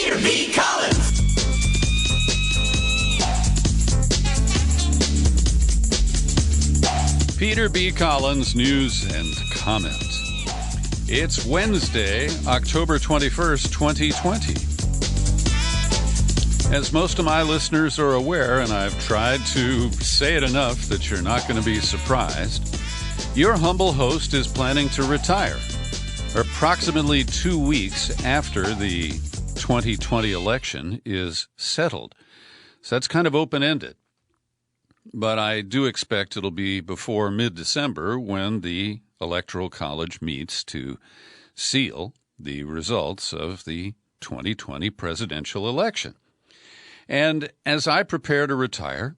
Peter B. Collins. Peter B. Collins, news and comment. It's Wednesday, October 21st, 2020. As most of my listeners are aware, and I've tried to say it enough that you're not going to be surprised, your humble host is planning to retire approximately 2 weeks after the 2020 election is settled. So that's kind of open-ended. But I do expect it'll be before mid-December when the Electoral College meets to seal the results of the 2020 presidential election. And as I prepare to retire,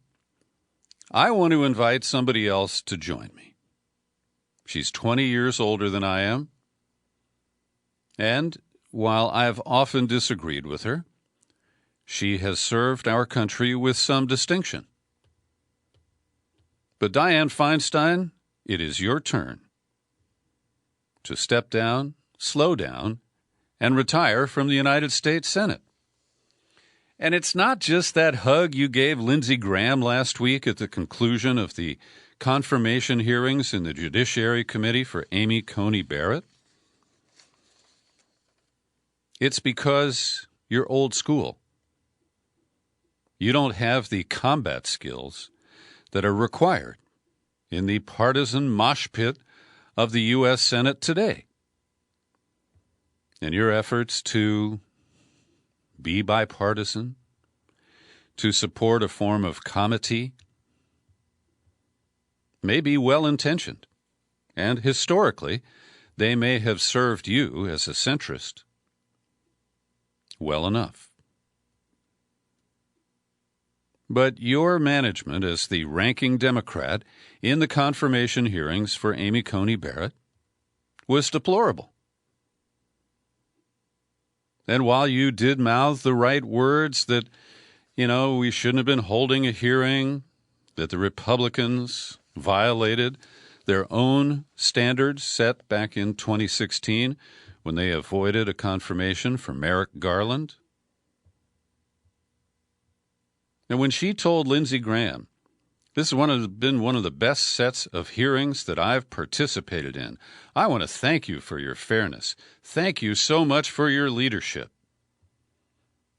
I want to invite somebody else to join me. She's 20 years older than I am. And while I've often disagreed with her, she has served our country with some distinction. But Dianne Feinstein, it is your turn to step down, slow down, and retire from the United States Senate. And it's not just that hug you gave Lindsey Graham last week at the conclusion of the confirmation hearings in the Judiciary Committee for Amy Coney Barrett. It's because you're old school. You don't have the combat skills that are required in the partisan mosh pit of the U.S. Senate today. And your efforts to be bipartisan, to support a form of comity, may be well-intentioned, and historically, they may have served you as a centrist well enough. But your management as the ranking Democrat in the confirmation hearings for Amy Coney Barrett was deplorable. And while you did mouth the right words that, we shouldn't have been holding a hearing, that the Republicans violated their own standards set back in 2016 when they avoided a confirmation for Merrick Garland. And when she told Lindsey Graham, this has been one of the best sets of hearings that I've participated in. I want to thank you for your fairness. Thank you so much for your leadership.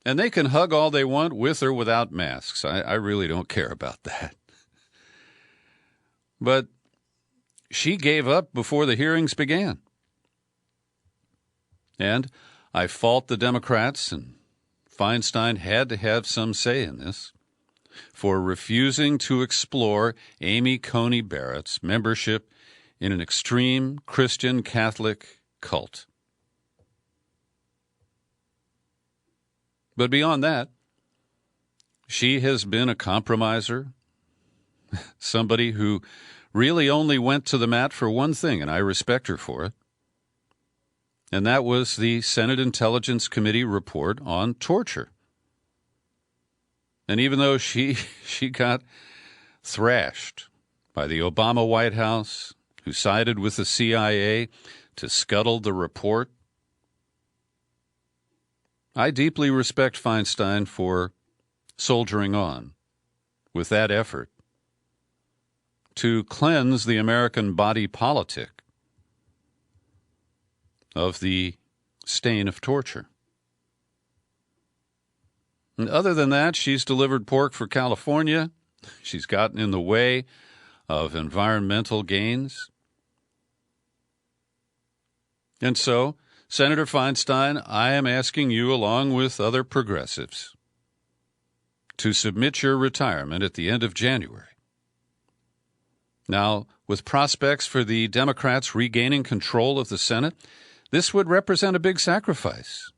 And they can hug all they want with or without masks. I really don't care about that. But she gave up before the hearings began. And I fault the Democrats, and Feinstein had to have some say in this, for refusing to explore Amy Coney Barrett's membership in an extreme Christian Catholic cult. But beyond that, she has been a compromiser, somebody who really only went to the mat for one thing, and I respect her for it, and that was the Senate Intelligence Committee report on torture. And even though she got thrashed by the Obama White House, who sided with the CIA to scuttle the report, I deeply respect Feinstein for soldiering on with that effort to cleanse the American body politic of the stain of torture. And other than that, she's delivered pork for California. She's gotten in the way of environmental gains. And so, Senator Feinstein, I am asking you, along with other progressives, to submit your retirement at the end of January. Now, with prospects for the Democrats regaining control of the Senate, this would represent a big sacrifice.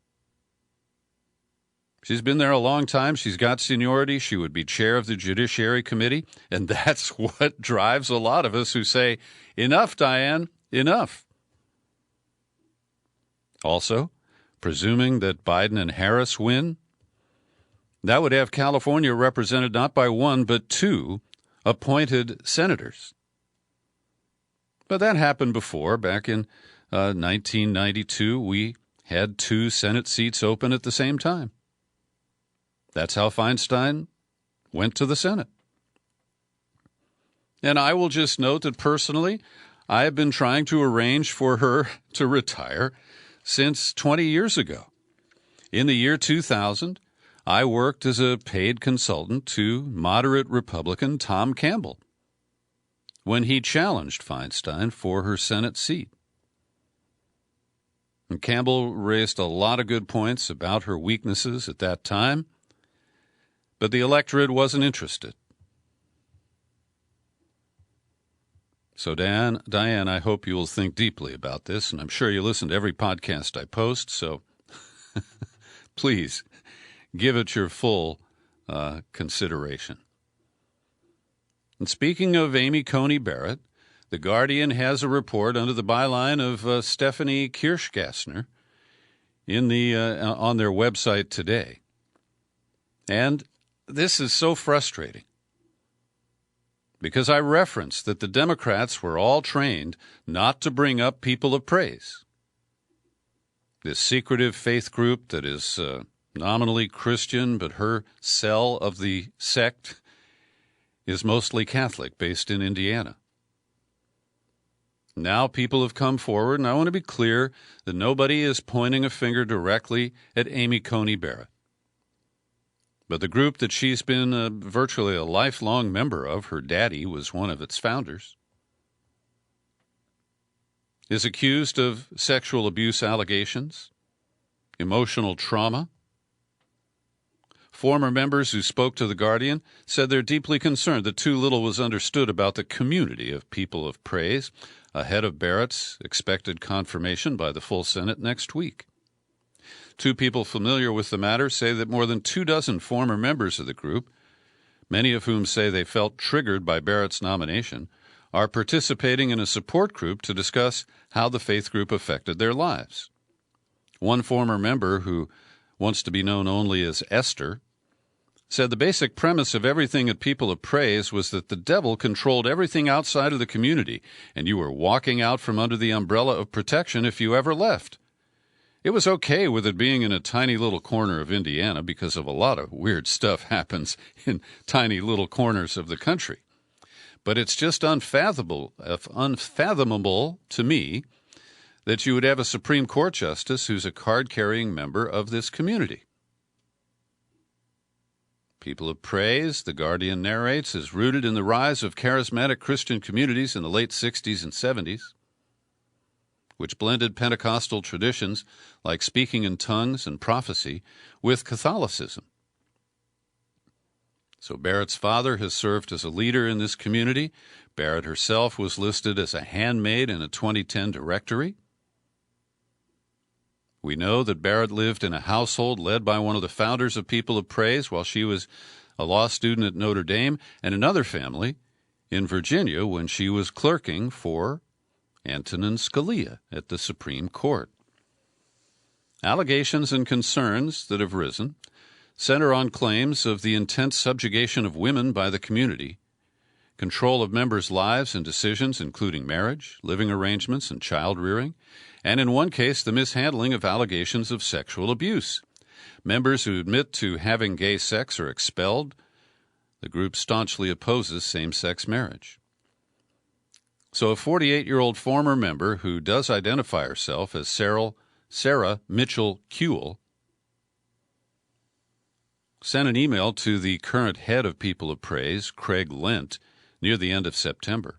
She's been there a long time. She's got seniority. She would be chair of the Judiciary Committee. And that's what drives a lot of us who say, enough, Dianne, enough. Also, presuming that Biden and Harris win, that would have California represented not by one, but two appointed senators. But that happened before. Back in 1992, we had two Senate seats open at the same time. That's how Feinstein went to the Senate. And I will just note that personally, I have been trying to arrange for her to retire since 20 years ago. In the year 2000, I worked as a paid consultant to moderate Republican Tom Campbell when he challenged Feinstein for her Senate seat. And Campbell raised a lot of good points about her weaknesses at that time, but the electorate wasn't interested. So, Dianne, I hope you will think deeply about this, and I'm sure you listen to every podcast I post, so please give it your full consideration. And speaking of Amy Coney Barrett, The Guardian has a report under the byline of Stephanie Kirschgassner in on their website today. And this is so frustrating, because I referenced that the Democrats were all trained not to bring up people of praise. This secretive faith group that is nominally Christian, but her cell of the sect is mostly Catholic, based in Indiana. Now people have come forward, and I want to be clear that nobody is pointing a finger directly at Amy Coney Barrett. But the group that she's been virtually a lifelong member of, her daddy was one of its founders, is accused of sexual abuse allegations, emotional trauma. Former members who spoke to The Guardian said they're deeply concerned that too little was understood about the community of people of praise ahead of Barrett's expected confirmation by the full Senate next week. Two people familiar with the matter say that more than 24 former members of the group, many of whom say they felt triggered by Barrett's nomination, are participating in a support group to discuss how the faith group affected their lives. One former member, who wants to be known only as Esther, said the basic premise of everything at People of Praise was that the devil controlled everything outside of the community, and you were walking out from under the umbrella of protection if you ever left. It was okay with it being in a tiny little corner of Indiana, because of a lot of weird stuff happens in tiny little corners of the country. But it's just unfathomable to me that you would have a Supreme Court justice who's a card-carrying member of this community. People of Praise, The Guardian narrates, is rooted in the rise of charismatic Christian communities in the late 60s and 70s, which blended Pentecostal traditions like speaking in tongues and prophecy with Catholicism. So Barrett's father has served as a leader in this community. Barrett herself was listed as a handmaid in a 2010 directory. We know that Barrett lived in a household led by one of the founders of People of Praise while she was a law student at Notre Dame, and another family in Virginia when she was clerking for Antonin Scalia at the Supreme Court. Allegations and concerns that have risen center on claims of the intense subjugation of women by the community, control of members' lives and decisions, including marriage, living arrangements, and child rearing, and in one case, the mishandling of allegations of sexual abuse. Members who admit to having gay sex are expelled. The group staunchly opposes same-sex marriage. So a 48-year-old former member who does identify herself as Sarah Mitchell Kuehl sent an email to the current head of People of Praise, Craig Lent, near the end of September.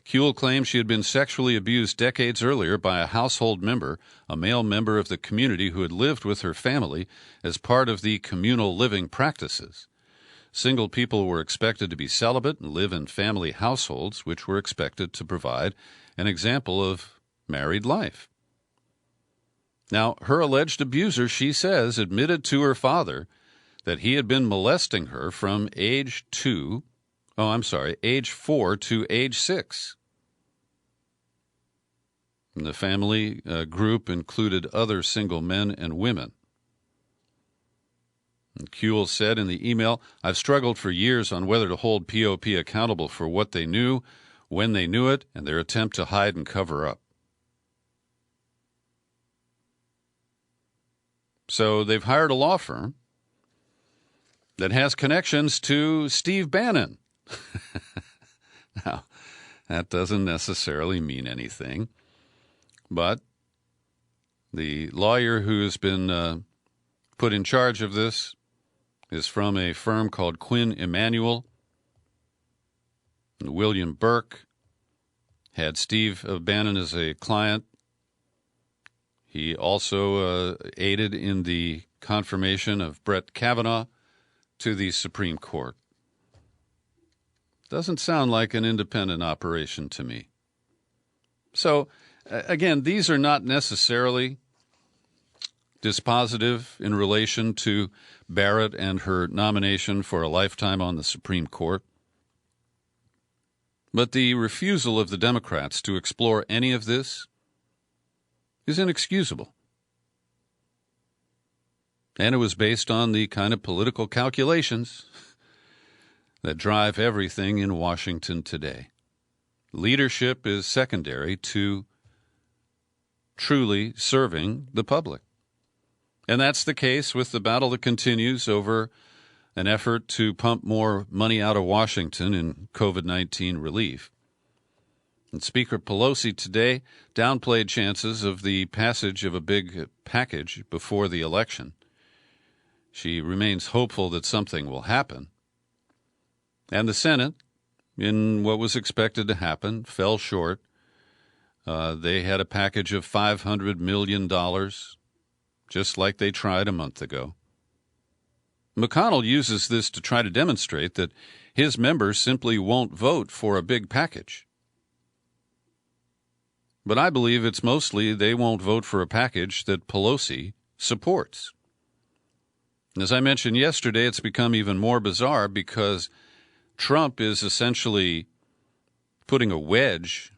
Kuehl claimed she had been sexually abused decades earlier by a household member, a male member of the community who had lived with her family as part of the communal living practices. Single people were expected to be celibate and live in family households, which were expected to provide an example of married life. Now, her alleged abuser, she says, admitted to her father that he had been molesting her from age 4 to age 6. And the family group included other single men and women. And Kuehl said in the email, "I've struggled for years on whether to hold POP accountable for what they knew, when they knew it, and their attempt to hide and cover up." So they've hired a law firm that has connections to Steve Bannon. Now, that doesn't necessarily mean anything, but the lawyer who's been put in charge of this is from a firm called Quinn Emanuel. William Burke had Steve Bannon as a client. He also aided in the confirmation of Brett Kavanaugh to the Supreme Court. Doesn't sound like an independent operation to me. So, again, these are not necessarily dispositive in relation to Barrett and her nomination for a lifetime on the Supreme Court. But the refusal of the Democrats to explore any of this is inexcusable. And it was based on the kind of political calculations that drive everything in Washington today. Leadership is secondary to truly serving the public. And that's the case with the battle that continues over an effort to pump more money out of Washington in COVID-19 relief. And Speaker Pelosi today downplayed chances of the passage of a big package before the election. She remains hopeful that something will happen. And the Senate, in what was expected to happen, fell short. They had a package of $500 million, just like they tried a month ago. McConnell uses this to try to demonstrate that his members simply won't vote for a big package. But I believe it's mostly they won't vote for a package that Pelosi supports. As I mentioned yesterday, it's become even more bizarre because Trump is essentially putting a wedge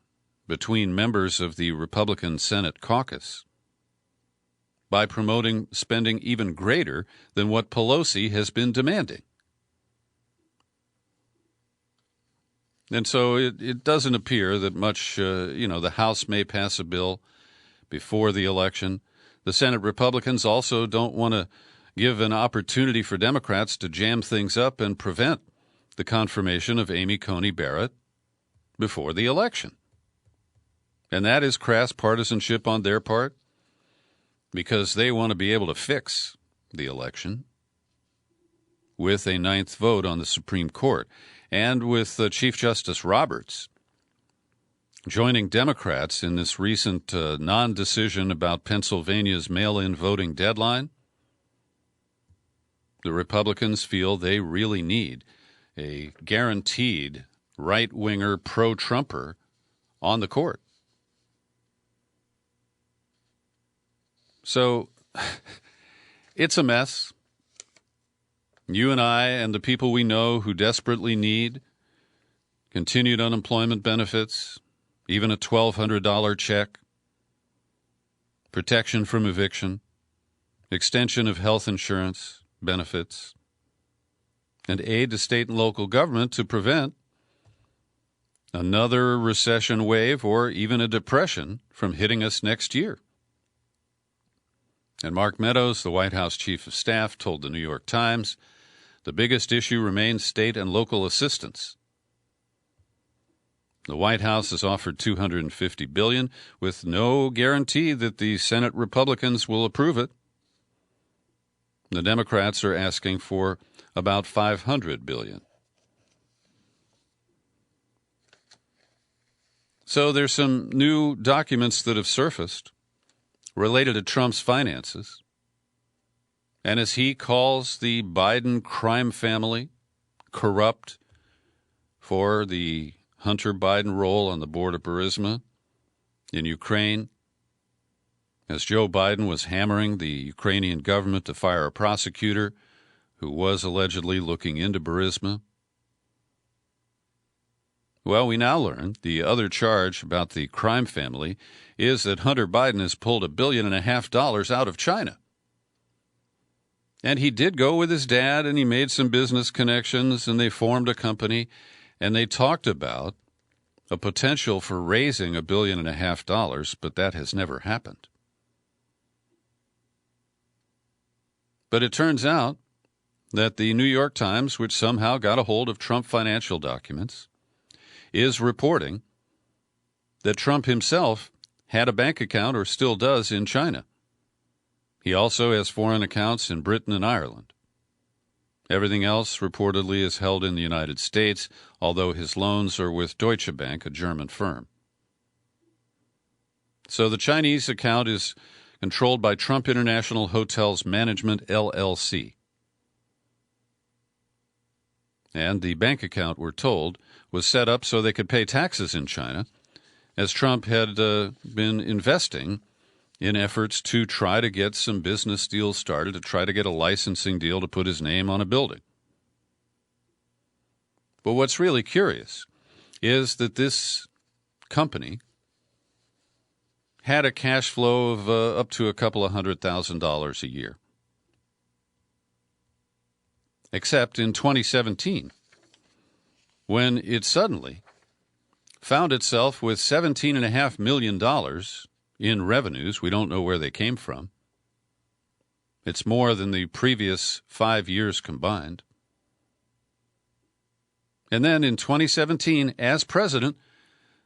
between members of the Republican Senate caucus by promoting spending even greater than what Pelosi has been demanding. And so it doesn't appear that much, the House may pass a bill before the election. The Senate Republicans also don't want to give an opportunity for Democrats to jam things up and prevent the confirmation of Amy Coney Barrett before the election. And that is crass partisanship on their part, because they want to be able to fix the election with a ninth vote on the Supreme Court. And with Chief Justice Roberts joining Democrats in this recent non-decision about Pennsylvania's mail-in voting deadline, the Republicans feel they really need a guaranteed right-winger pro-Trumper on the court. So it's a mess. You and I and the people we know who desperately need continued unemployment benefits, even a $1,200 check, protection from eviction, extension of health insurance benefits, and aid to state and local government to prevent another recession wave or even a depression from hitting us next year. And Mark Meadows, the White House Chief of Staff, told the New York Times, the biggest issue remains state and local assistance. The White House has offered $250 billion with no guarantee that the Senate Republicans will approve it. The Democrats are asking for about $500 billion. So there's some new documents that have surfaced related to Trump's finances. And as he calls the Biden crime family corrupt for the Hunter Biden role on the board of Burisma in Ukraine, as Joe Biden was hammering the Ukrainian government to fire a prosecutor who was allegedly looking into Burisma. Well, we now learn the other charge about the crime family is that Hunter Biden has pulled $1.5 billion out of China. And he did go with his dad, and he made some business connections, and they formed a company, and they talked about a potential for raising $1.5 billion, but that has never happened. But it turns out that the New York Times, which somehow got a hold of Trump financial documents, is reporting that Trump himself had a bank account, or still does, in China. He also has foreign accounts in Britain and Ireland. Everything else reportedly is held in the United States, although his loans are with Deutsche Bank, a German firm. So the Chinese account is controlled by Trump International Hotels Management, LLC. And the bank account, we're told, was set up so they could pay taxes in China, as Trump had been investing in efforts to try to get some business deals started, to try to get a licensing deal to put his name on a building. But what's really curious is that this company had a cash flow of up to a couple of $100,000 a year. Except in 2017, when it suddenly found itself with $17.5 million in revenues. We don't know where they came from. It's more than the previous 5 years combined. And then in 2017, as president,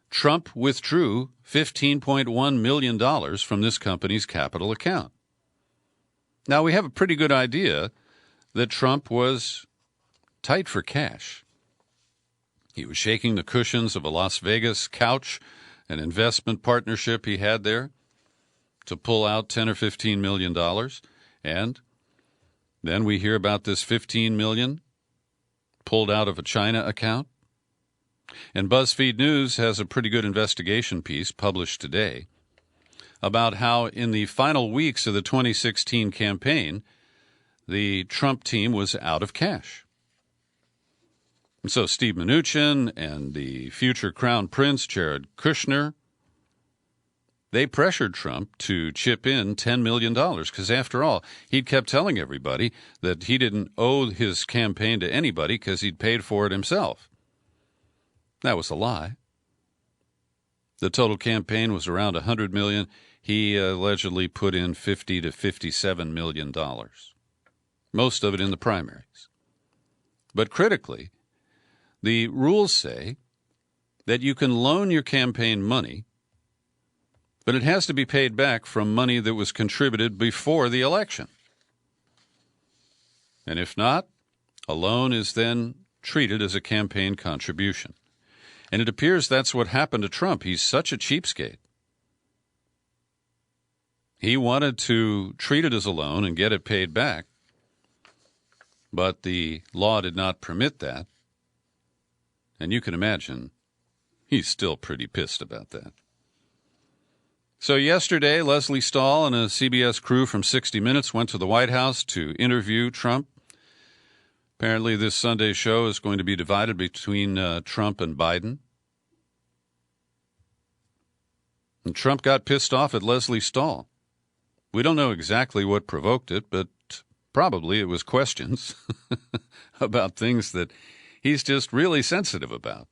Trump withdrew $15.1 million from this company's capital account. Now, we have a pretty good idea that Trump was tight for cash. He was shaking the cushions of a Las Vegas couch, an investment partnership he had there, to pull out $10 or $15 million. And then we hear about this $15 million pulled out of a China account. And BuzzFeed News has a pretty good investigation piece published today about how in the final weeks of the 2016 campaign, the Trump team was out of cash. And so Steve Mnuchin and the future Crown Prince, Jared Kushner, they pressured Trump to chip in $10 million because, after all, he'd kept telling everybody that he didn't owe his campaign to anybody because he'd paid for it himself. That was a lie. The total campaign was around $100 million. He allegedly put in $50 to $57 million, most of it in the primaries. But critically, the rules say that you can loan your campaign money, but it has to be paid back from money that was contributed before the election. And if not, a loan is then treated as a campaign contribution. And it appears that's what happened to Trump. He's such a cheapskate. He wanted to treat it as a loan and get it paid back, but the law did not permit that. And you can imagine he's still pretty pissed about that. So yesterday, Leslie Stahl and a CBS crew from 60 Minutes went to the White House to interview Trump. Apparently, this Sunday show is going to be divided between Trump and Biden. And Trump got pissed off at Leslie Stahl. We don't know exactly what provoked it, but probably it was questions about things that he's just really sensitive about.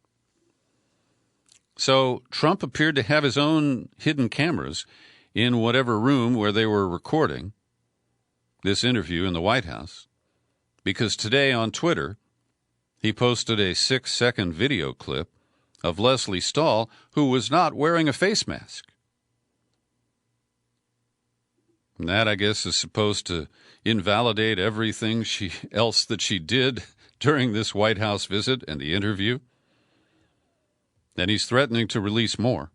So Trump appeared to have his own hidden cameras in whatever room where they were recording this interview in the White House, because today on Twitter, he posted a 6-second video clip of Leslie Stahl, who was not wearing a face mask. And that, I guess, is supposed to invalidate everything else that she did during this White House visit and the interview. And he's threatening to release more.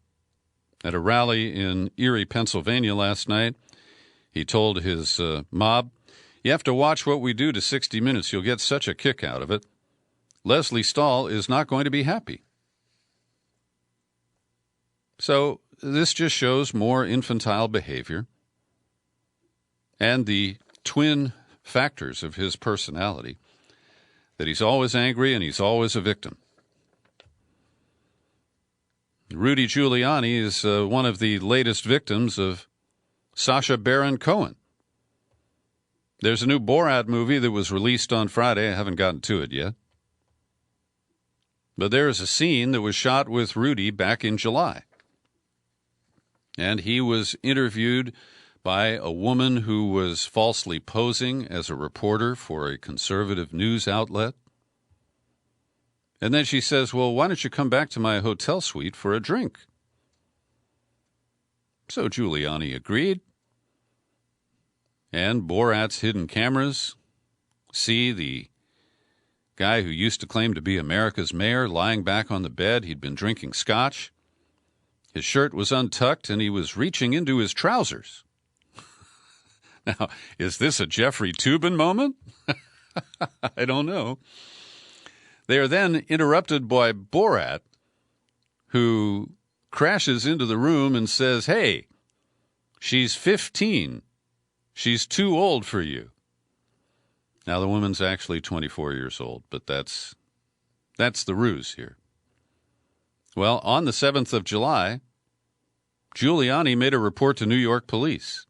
At a rally in Erie, Pennsylvania last night, he told his mob, "You have to watch what we do to 60 Minutes. You'll get such a kick out of it. Leslie Stahl is not going to be happy." So this just shows more infantile behavior and the twin factors of his personality, that he's always angry and he's always a victim. Rudy Giuliani is one of the latest victims of Sacha Baron Cohen. There's a new Borat movie that was released on Friday. I haven't gotten to it yet. But there is a scene that was shot with Rudy back in July. And he was interviewed by a woman who was falsely posing as a reporter for a conservative news outlet. And then she says, well, why don't you come back to my hotel suite for a drink? So Giuliani agreed. And Borat's hidden cameras see the guy who used to claim to be America's mayor lying back on the bed. He'd been drinking scotch. His shirt was untucked, and he was reaching into his trousers. Now, is this a Jeffrey Toobin moment? I don't know. They are then interrupted by Borat, who crashes into the room and says, hey, she's 15. She's too old for you. Now, the woman's actually 24 years old, but that's the ruse here. Well, on the 7th of July, Giuliani made a report to New York police.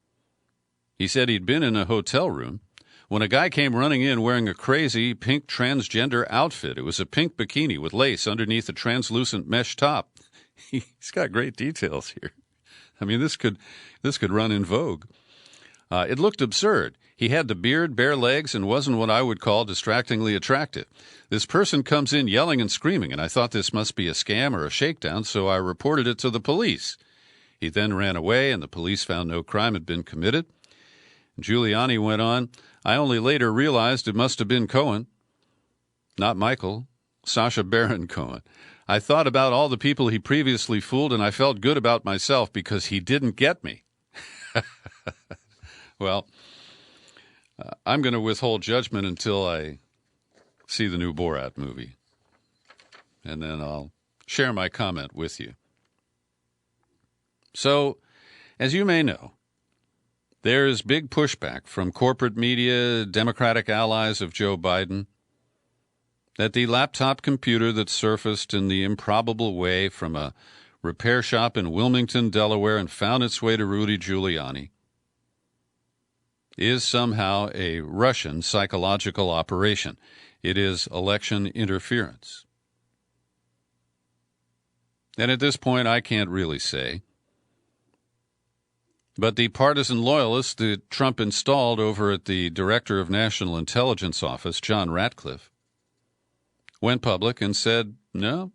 He said he'd been in a hotel room when a guy came running in wearing a crazy pink transgender outfit. It was a pink bikini with lace underneath a translucent mesh top. He's got great details here. I mean, this could run in Vogue. It looked absurd. He had the beard, bare legs, and wasn't what I would call distractingly attractive. This person comes in yelling and screaming, and I thought this must be a scam or a shakedown, so I reported it to the police. He then ran away, and the police found no crime had been committed. Giuliani went on, I only later realized it must have been Cohen, not Michael, Sacha Baron Cohen. I thought about all the people he previously fooled, and I felt good about myself because he didn't get me. Well, I'm going to withhold judgment until I see the new Borat movie, and then I'll share my comment with you. So, as you may know, there's big pushback from corporate media, Democratic allies of Joe Biden, that the laptop computer that surfaced in the improbable way from a repair shop in Wilmington, Delaware, and found its way to Rudy Giuliani is somehow a Russian psychological operation. It is election interference. And at this point, I can't really say. But the partisan loyalists that Trump installed over at the Director of National Intelligence Office, John Ratcliffe, went public and said, no,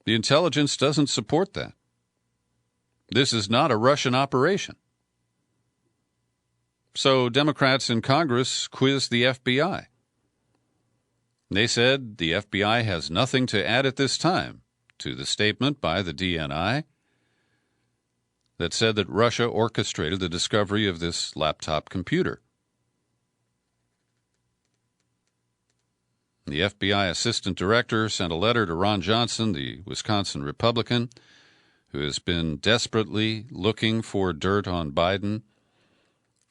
the intelligence doesn't support that. This is not a Russian operation. So Democrats in Congress quizzed the FBI. They said the FBI has nothing to add at this time to the statement by the DNI that said that Russia orchestrated the discovery of this laptop computer. The FBI assistant director sent a letter to Ron Johnson, the Wisconsin Republican, who has been desperately looking for dirt on Biden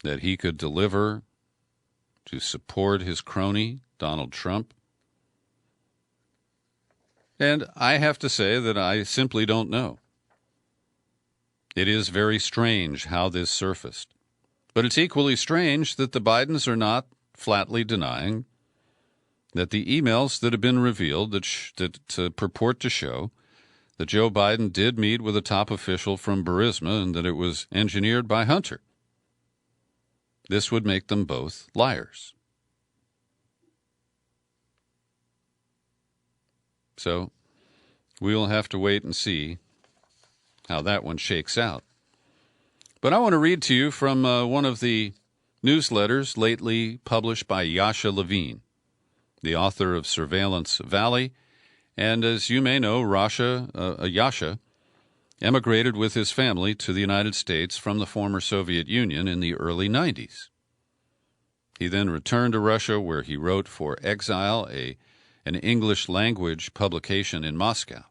that he could deliver to support his crony, Donald Trump. And I have to say that I simply don't know. It is very strange how this surfaced. But it's equally strange that the Bidens are not flatly denying that the emails that have been revealed that purport to show that Joe Biden did meet with a top official from Burisma and that it was engineered by Hunter. This would make them both liars. So we'll have to wait and see how that one shakes out. But I want to read to you from one of the newsletters lately published by Yasha Levine, the author of Surveillance Valley. And as you may know, Yasha emigrated with his family to the United States from the former Soviet Union in the early 90s. He then returned to Russia, where he wrote for Exile, an English-language publication in Moscow.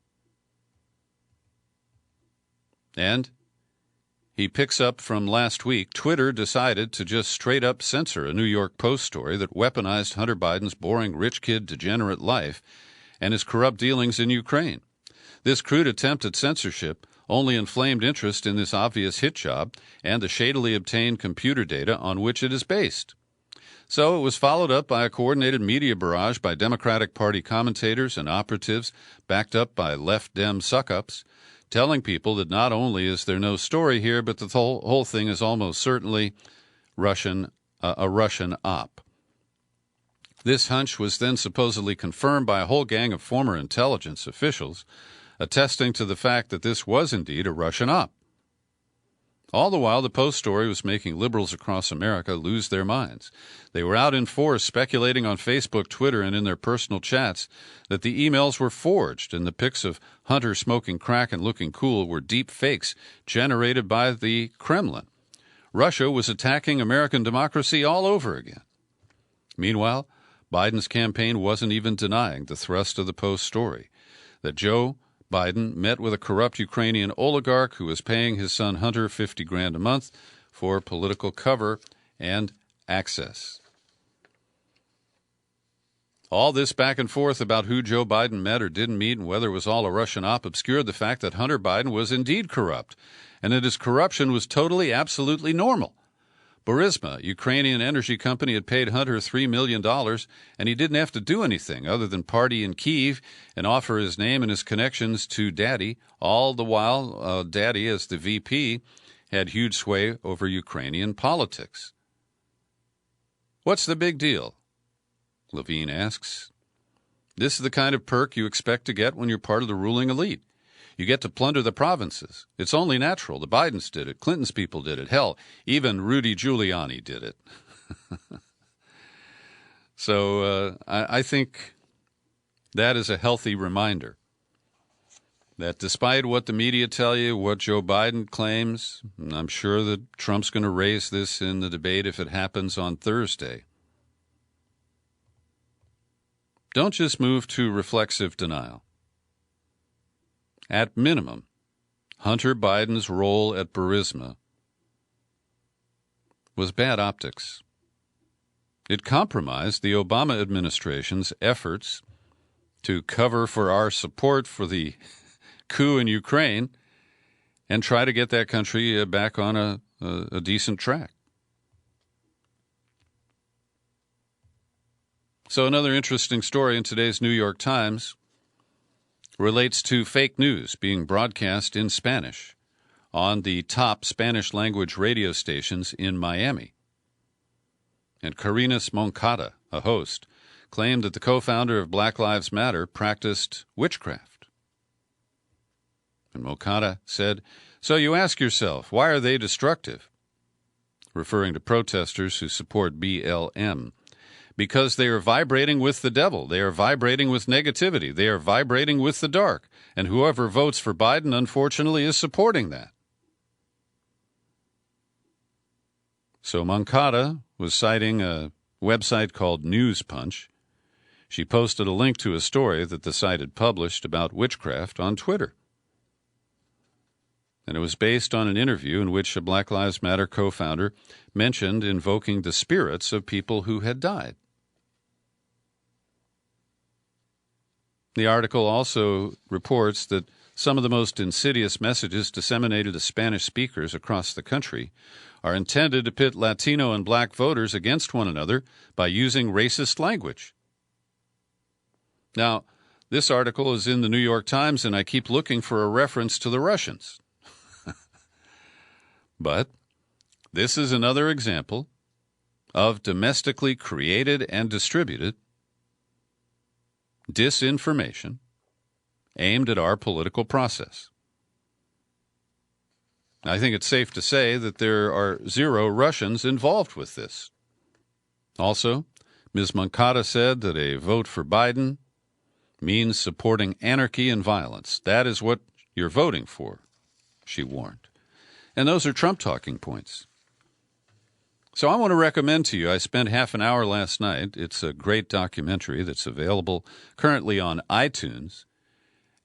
And he picks up from last week, Twitter decided to just straight-up censor a New York Post story that weaponized Hunter Biden's boring rich kid degenerate life and his corrupt dealings in Ukraine. This crude attempt at censorship only inflamed interest in this obvious hit job and the shadily obtained computer data on which it is based. So it was followed up by a coordinated media barrage by Democratic Party commentators and operatives backed up by left Dem suck-ups telling people that not only is there no story here, but the whole thing is almost certainly a Russian op. This hunch was then supposedly confirmed by a whole gang of former intelligence officials, attesting to the fact that this was indeed a Russian op. All the while, the Post story was making liberals across America lose their minds. They were out in force speculating on Facebook, Twitter, and in their personal chats that the emails were forged and the pics of Hunter smoking crack and looking cool were deep fakes generated by the Kremlin. Russia was attacking American democracy all over again. Meanwhile, Biden's campaign wasn't even denying the thrust of the Post story, that Joe Biden met with a corrupt Ukrainian oligarch who was paying his son Hunter $50,000 a month for political cover and access. All this back and forth about who Joe Biden met or didn't meet and whether it was all a Russian op obscured the fact that Hunter Biden was indeed corrupt and that his corruption was totally, absolutely normal. Burisma, Ukrainian energy company, had paid Hunter $3 million, and he didn't have to do anything other than party in Kyiv and offer his name and his connections to Daddy, all the while Daddy, as the VP, had huge sway over Ukrainian politics. What's the big deal? Levine asks. This is the kind of perk you expect to get when you're part of the ruling elite. You get to plunder the provinces. It's only natural. The Bidens did it. Clinton's people did it. Hell, even Rudy Giuliani did it. So I think that is a healthy reminder that despite what the media tell you, what Joe Biden claims, and I'm sure that Trump's going to raise this in the debate if it happens on Thursday, don't just move to reflexive denial. At minimum, Hunter Biden's role at Burisma was bad optics. It compromised the Obama administration's efforts to cover for our support for the coup in Ukraine and try to get that country back on a decent track. So another interesting story in today's New York Times relates to fake news being broadcast in Spanish on the top Spanish-language radio stations in Miami. And Carinas Moncada, a host, claimed that the co-founder of Black Lives Matter practiced witchcraft. And Moncada said, "So you ask yourself, why are they destructive?" Referring to protesters who support BLM. Because they are vibrating with the devil. They are vibrating with negativity. They are vibrating with the dark. And whoever votes for Biden, unfortunately, is supporting that. So Moncada was citing a website called News Punch. She posted a link to a story that the site had published about witchcraft on Twitter. And it was based on an interview in which a Black Lives Matter co-founder mentioned invoking the spirits of people who had died. The article also reports that some of the most insidious messages disseminated to Spanish speakers across the country are intended to pit Latino and black voters against one another by using racist language. Now, this article is in the New York Times, and I keep looking for a reference to the Russians. But this is another example of domestically created and distributed disinformation aimed at our political process. I think it's safe to say that there are zero Russians involved with this. Also, Ms. Moncada said that a vote for Biden means supporting anarchy and violence. That is what you're voting for, she warned. And those are Trump talking points. So I want to recommend to you, I spent half an hour last night. It's a great documentary that's available currently on iTunes,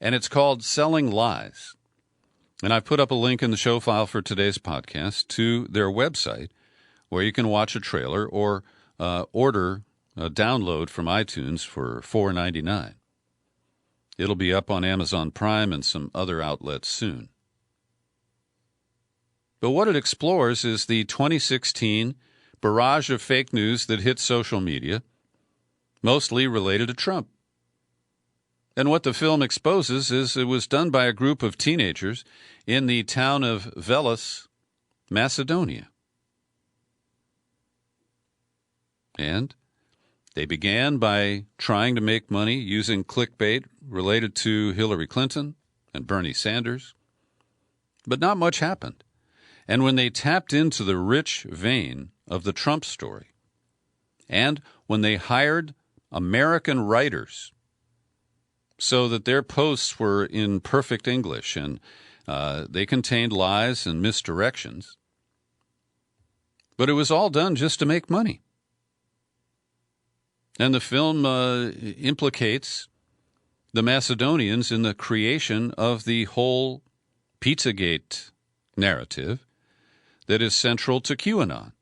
and it's called Selling Lies. And I've put up a link in the show file for today's podcast to their website where you can watch a trailer or order a download from iTunes for $4.99. It'll be up on Amazon Prime and some other outlets soon. But what it explores is the 2016 barrage of fake news that hit social media, mostly related to Trump. And what the film exposes is it was done by a group of teenagers in the town of Veles, Macedonia. And they began by trying to make money using clickbait related to Hillary Clinton and Bernie Sanders. But not much happened. And when they tapped into the rich vein of the Trump story, and when they hired American writers so that their posts were in perfect English and they contained lies and misdirections, but it was all done just to make money. And the film implicates the Macedonians in the creation of the whole Pizzagate narrative that is central to QAnon.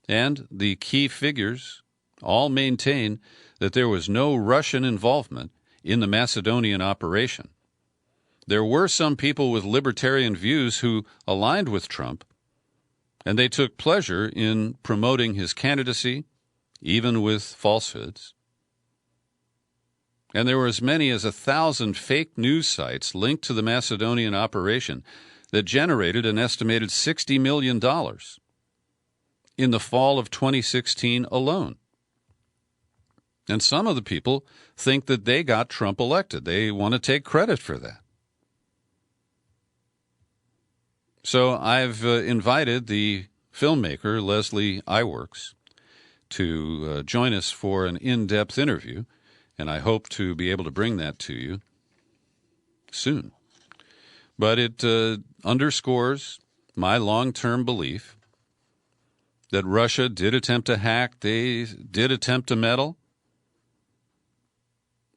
And the key figures all maintain that there was no Russian involvement in the Macedonian operation. There were some people with libertarian views who aligned with Trump, and they took pleasure in promoting his candidacy, even with falsehoods. And there were as many as 1,000 fake news sites linked to the Macedonian operation that generated an estimated $60 million in the fall of 2016 alone. And some of the people think that they got Trump elected. They want to take credit for that. So I've invited the filmmaker, Leslie Iwerks, to join us for an in-depth interview, and I hope to be able to bring that to you soon. But it underscores my long-term belief that Russia did attempt to hack, they did attempt to meddle,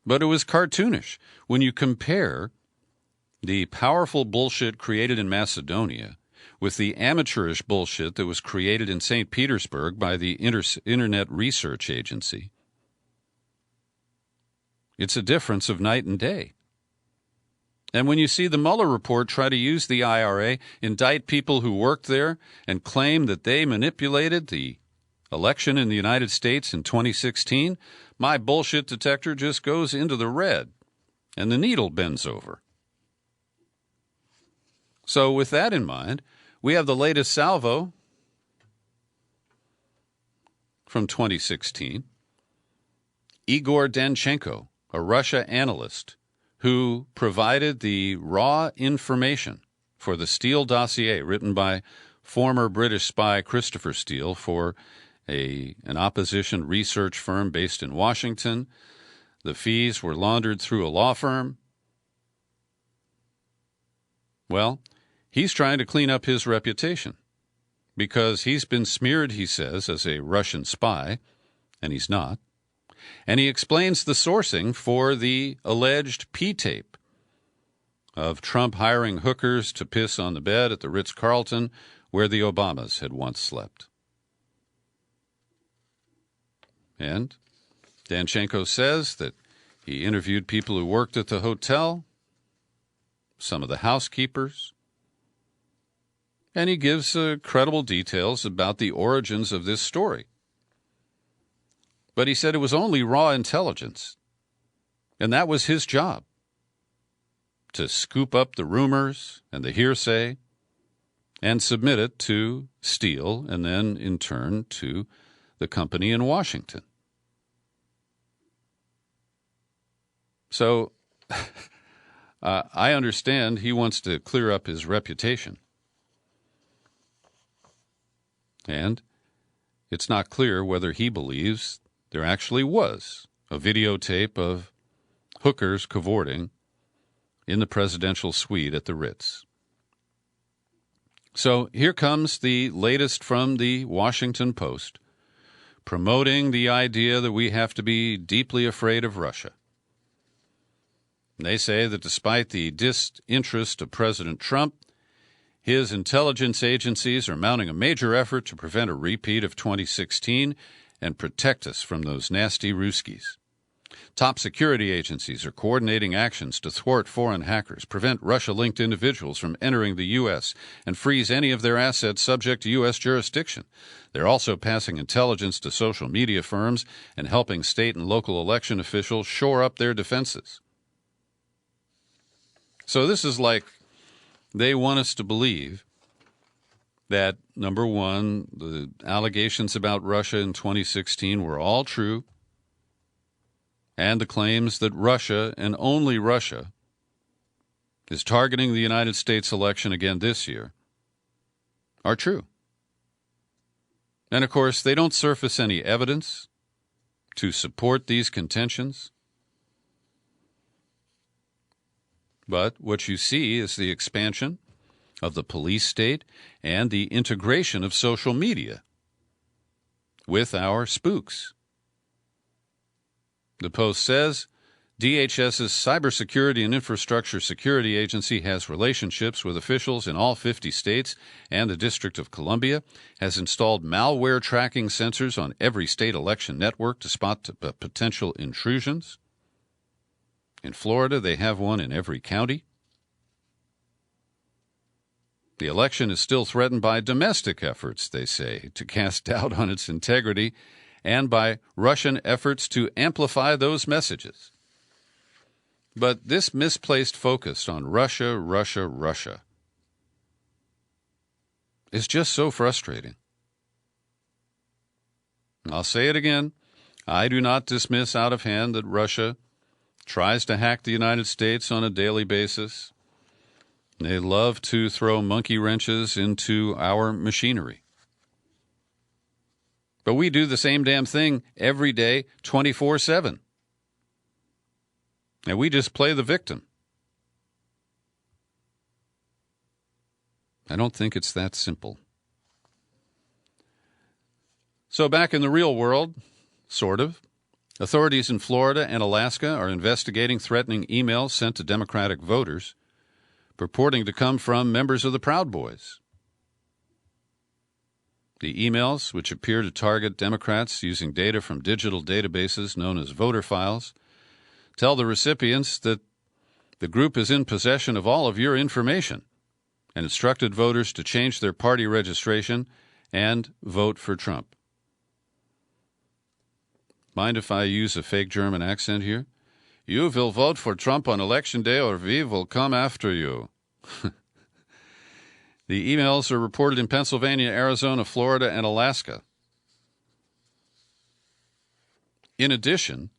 but it was cartoonish. When you compare the powerful bullshit created in Macedonia with the amateurish bullshit that was created in St. Petersburg by the Internet Research Agency, it's a difference of night and day. And when you see the Mueller report try to use the IRA, indict people who worked there, and claim that they manipulated the election in the United States in 2016, my bullshit detector just goes into the red, and the needle bends over. So with that in mind, we have the latest salvo from 2016. Igor Danchenko, a Russia analyst, who provided the raw information for the Steele dossier written by former British spy Christopher Steele for an opposition research firm based in Washington. The fees were laundered through a law firm. Well, he's trying to clean up his reputation because he's been smeared, he says, as a Russian spy, and he's not. And he explains the sourcing for the alleged P-tape of Trump hiring hookers to piss on the bed at the Ritz-Carlton where the Obamas had once slept. And Danchenko says that he interviewed people who worked at the hotel, some of the housekeepers, and he gives credible details about the origins of this story. But he said it was only raw intelligence, and that was his job, to scoop up the rumors and the hearsay and submit it to Steele and then, in turn, to the company in Washington. So I understand he wants to clear up his reputation. And it's not clear whether he believes there actually was a videotape of hookers cavorting in the presidential suite at the Ritz. So here comes the latest from the Washington Post, promoting the idea that we have to be deeply afraid of Russia. They say that despite the disinterest of President Trump, his intelligence agencies are mounting a major effort to prevent a repeat of 2016 and protect us from those nasty Ruskies. Top security agencies are coordinating actions to thwart foreign hackers, prevent Russia-linked individuals from entering the U.S., and freeze any of their assets subject to U.S. jurisdiction. They're also passing intelligence to social media firms and helping state and local election officials shore up their defenses. So this is like they want us to believe that, number one, the allegations about Russia in 2016 were all true, and the claims that Russia, and only Russia, is targeting the United States election again this year are true. And, of course, they don't surface any evidence to support these contentions. But what you see is the expansion of the police state and the integration of social media with our spooks. The Post says DHS's Cybersecurity and Infrastructure Security Agency has relationships with officials in all 50 states and the District of Columbia, has installed malware tracking sensors on every state election network to spot potential intrusions. In Florida, they have one in every county. The election is still threatened by domestic efforts, they say, to cast doubt on its integrity, and by Russian efforts to amplify those messages. But this misplaced focus on Russia, Russia, Russia is just so frustrating. I'll say it again. I do not dismiss out of hand that Russia tries to hack the United States on a daily basis. They love to throw monkey wrenches into our machinery. But we do the same damn thing every day, 24/7. And we just play the victim. I don't think it's that simple. So back in the real world, sort of, authorities in Florida and Alaska are investigating threatening emails sent to Democratic voters purporting to come from members of the Proud Boys. The emails, which appear to target Democrats using data from digital databases known as voter files, tell the recipients that the group is in possession of all of your information and instructed voters to change their party registration and vote for Trump. Mind if I use a fake German accent here? You will vote for Trump on election day or we will come after you. The emails are reported in Pennsylvania, Arizona, Florida, and Alaska. In addition,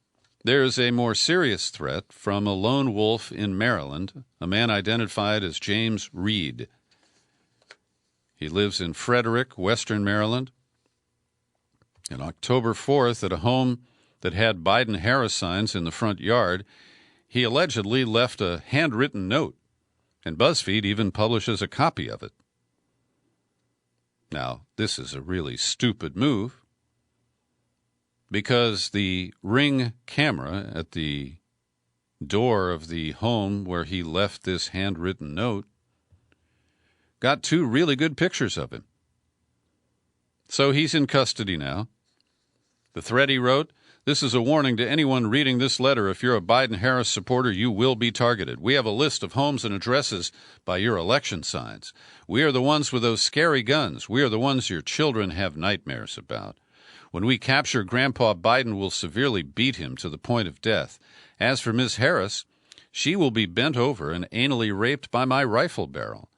there is a more serious threat from a lone wolf in Maryland, a man identified as James Reed. He lives in Frederick, Western Maryland. On October 4th, at a home that had Biden-Harris signs in the front yard, he allegedly left a handwritten note, and BuzzFeed even publishes a copy of it. Now, this is a really stupid move, because the Ring camera at the door of the home where he left this handwritten note got two really good pictures of him. So he's in custody now. The thread he wrote, "This is a warning to anyone reading this letter. If you're a Biden-Harris supporter, you will be targeted. We have a list of homes and addresses by your election signs. We are the ones with those scary guns. We are the ones your children have nightmares about. When we capture Grandpa Biden, we'll severely beat him to the point of death. As for Ms. Harris, she will be bent over and anally raped by my rifle barrel.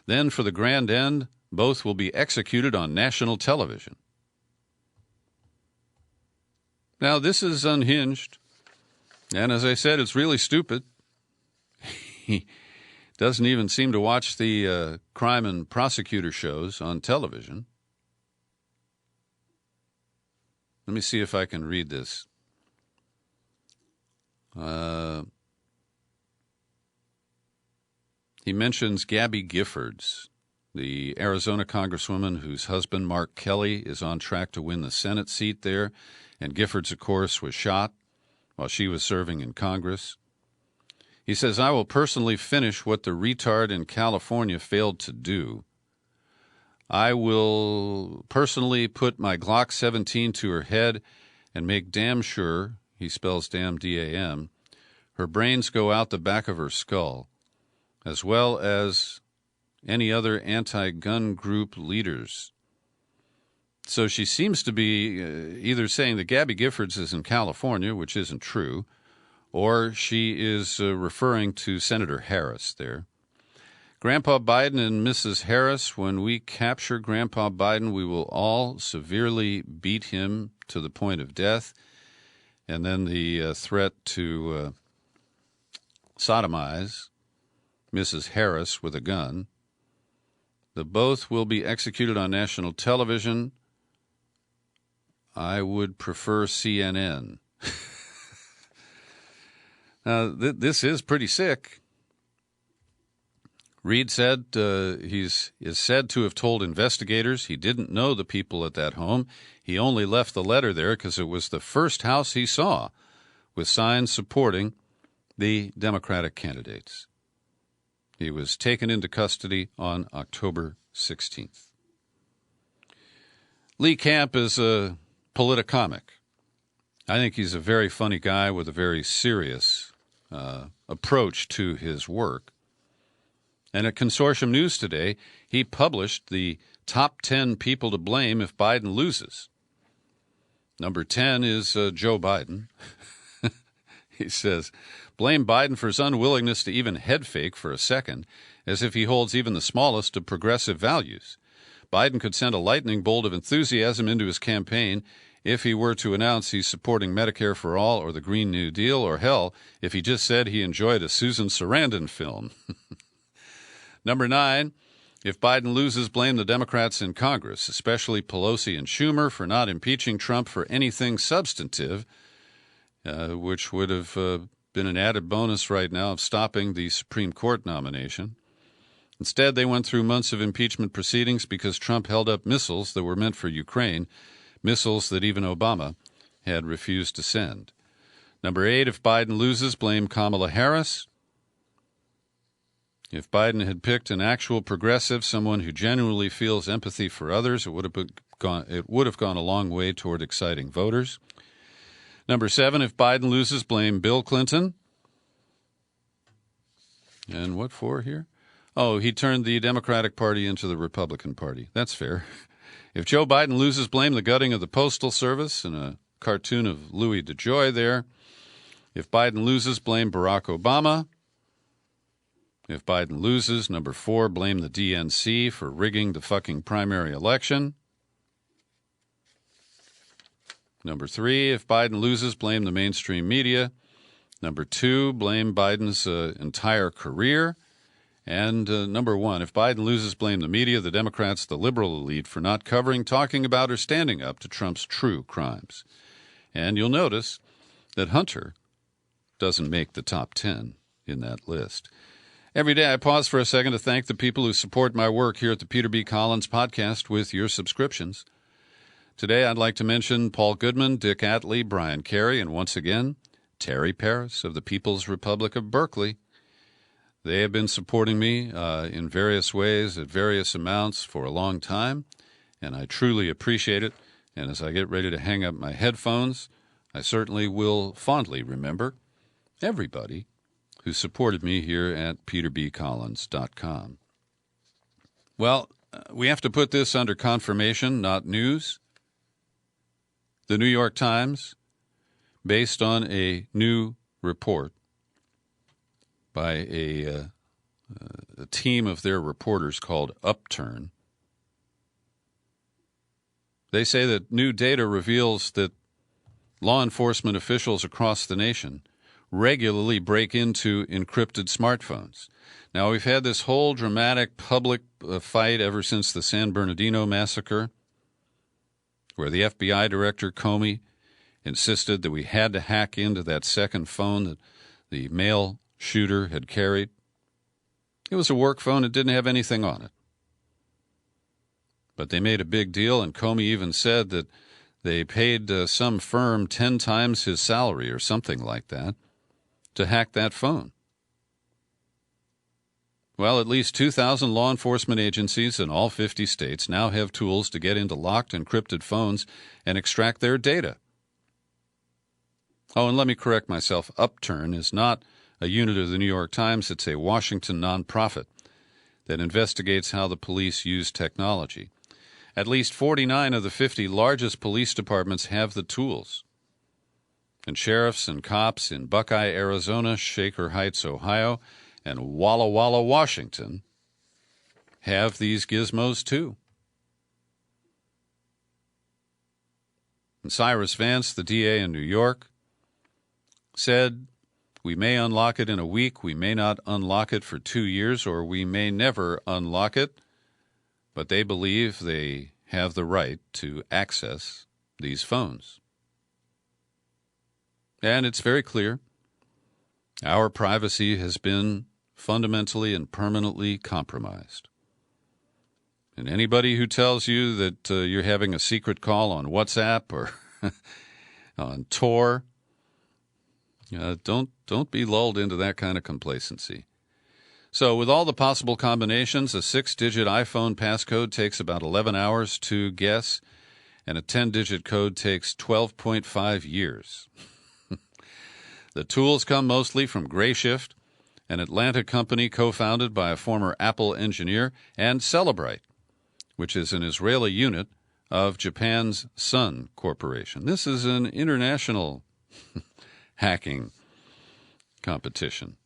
Then, for the grand end, both will be executed on national television." Now, this is unhinged, and as I said, it's really stupid. He doesn't even seem to watch the crime and prosecutor shows on television. Let me see if I can read this. He mentions Gabby Giffords, the Arizona congresswoman whose husband, Mark Kelly, is on track to win the Senate seat there. And Giffords, of course, was shot while she was serving in Congress. He says, "I will personally finish what the retard in California failed to do. I will personally put my Glock 17 to her head and make damn sure," he spells damn D-A-M, her brains go out the back of her skull, as well as any other anti-gun group leaders. So she seems to be either saying that Gabby Giffords is in California, which isn't true, or she is referring to Senator Harris there. Grandpa Biden and Mrs. Harris, when we capture Grandpa Biden, we will all severely beat him to the point of death. And then the threat to sodomize Mrs. Harris with a gun. The both will be executed on national television. I would prefer CNN. This is pretty sick. Reid said he is said to have told investigators he didn't know the people at that home. He only left the letter there because it was the first house he saw with signs supporting the Democratic candidates. He was taken into custody on October 16th. Lee Camp is a politicomic. I think he's a very funny guy with a very serious approach to his work. And at Consortium News today, he published the top 10 people to blame if Biden loses. Number 10 is Joe Biden. He says, blame Biden for his unwillingness to even head fake for a second, as if he holds even the smallest of progressive values. Biden could send a lightning bolt of enthusiasm into his campaign if he were to announce he's supporting Medicare for All or the Green New Deal, or hell, if he just said he enjoyed a Susan Sarandon film. Number 9, if Biden loses, blame the Democrats in Congress, especially Pelosi and Schumer, for not impeaching Trump for anything substantive, which would have been an added bonus right now of stopping the Supreme Court nomination. Instead, they went through months of impeachment proceedings because Trump held up missiles that were meant for Ukraine, missiles that even Obama had refused to send. Number 8, if Biden loses, blame Kamala Harris. If Biden had picked an actual progressive, someone who genuinely feels empathy for others, it would have gone a long way toward exciting voters. Number 7, if Biden loses, blame Bill Clinton. And what for here? Oh, he turned the Democratic Party into the Republican Party. That's fair. If Joe Biden loses, blame the gutting of the Postal Service, and a cartoon of Louis DeJoy there. If Biden loses, blame Barack Obama. If Biden loses, number 4, blame the DNC for rigging the fucking primary election. Number 3, if Biden loses, blame the mainstream media. Number 2, blame Biden's entire career. And number 1, if Biden loses, blame the media, the Democrats, the liberal elite for not covering, talking about, or standing up to Trump's true crimes. And you'll notice that Hunter doesn't make the top 10 in that list. Every day I pause for a second to thank the people who support my work here at the Peter B. Collins Podcast with your subscriptions. Today I'd like to mention Paul Goodman, Dick Atlee, Brian Carey, and once again, Terry Paris of the People's Republic of Berkeley. They have been supporting me in various ways at various amounts for a long time, and I truly appreciate it. And as I get ready to hang up my headphones, I certainly will fondly remember everybody who supported me here at peterbcollins.com. Well, we have to put this under confirmation, not news. The New York Times, based on a new report by a team of their reporters called Upturn, they say that new data reveals that law enforcement officials across the nation regularly break into encrypted smartphones. Now, we've had this whole dramatic public fight ever since the San Bernardino massacre, where the FBI director, Comey, insisted that we had to hack into that second phone that the male shooter had carried. It was a work phone. It didn't have anything on it. But they made a big deal, and Comey even said that they paid some firm 10 times his salary or something like that to hack that phone. Well, at least 2,000 law enforcement agencies in all 50 states now have tools to get into locked, encrypted phones and extract their data. Oh, and let me correct myself. Upturn is not a unit of the New York Times. It's a Washington nonprofit that investigates how the police use technology. At least 49 of the 50 largest police departments have the tools. And sheriffs and cops in Buckeye, Arizona, Shaker Heights, Ohio, and Walla Walla, Washington, have these gizmos too. And Cyrus Vance, the DA in New York, said, "We may unlock it in a week, we may not unlock it for 2 years, or we may never unlock it, but they believe they have the right to access these phones." And it's very clear, our privacy has been fundamentally and permanently compromised. And anybody who tells you that you're having a secret call on WhatsApp or on Tor, don't be lulled into that kind of complacency. So with all the possible combinations, a 6-digit iPhone passcode takes about 11 hours to guess, and a 10-digit code takes 12.5 years. The tools come mostly from Grayshift, an Atlanta company co-founded by a former Apple engineer, and Cellebrite, which is an Israeli unit of Japan's Sun Corporation. This is an international hacking competition.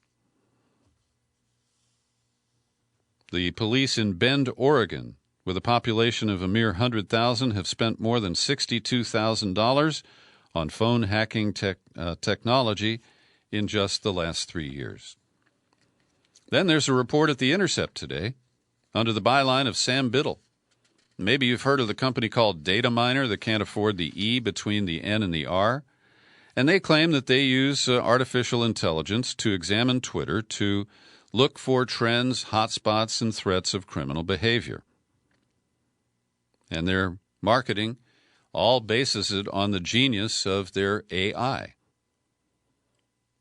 The police in Bend, Oregon, with a population of a mere 100,000, have spent more than $62,000 on phone hacking technology in just the last 3 years. Then there's a report at The Intercept today under the byline of Sam Biddle. Maybe you've heard of the company called Data Miner that can't afford the E between the N and the R. And they claim that they use artificial intelligence to examine Twitter to look for trends, hotspots, and threats of criminal behavior. And their marketing all bases it on the genius of their AI.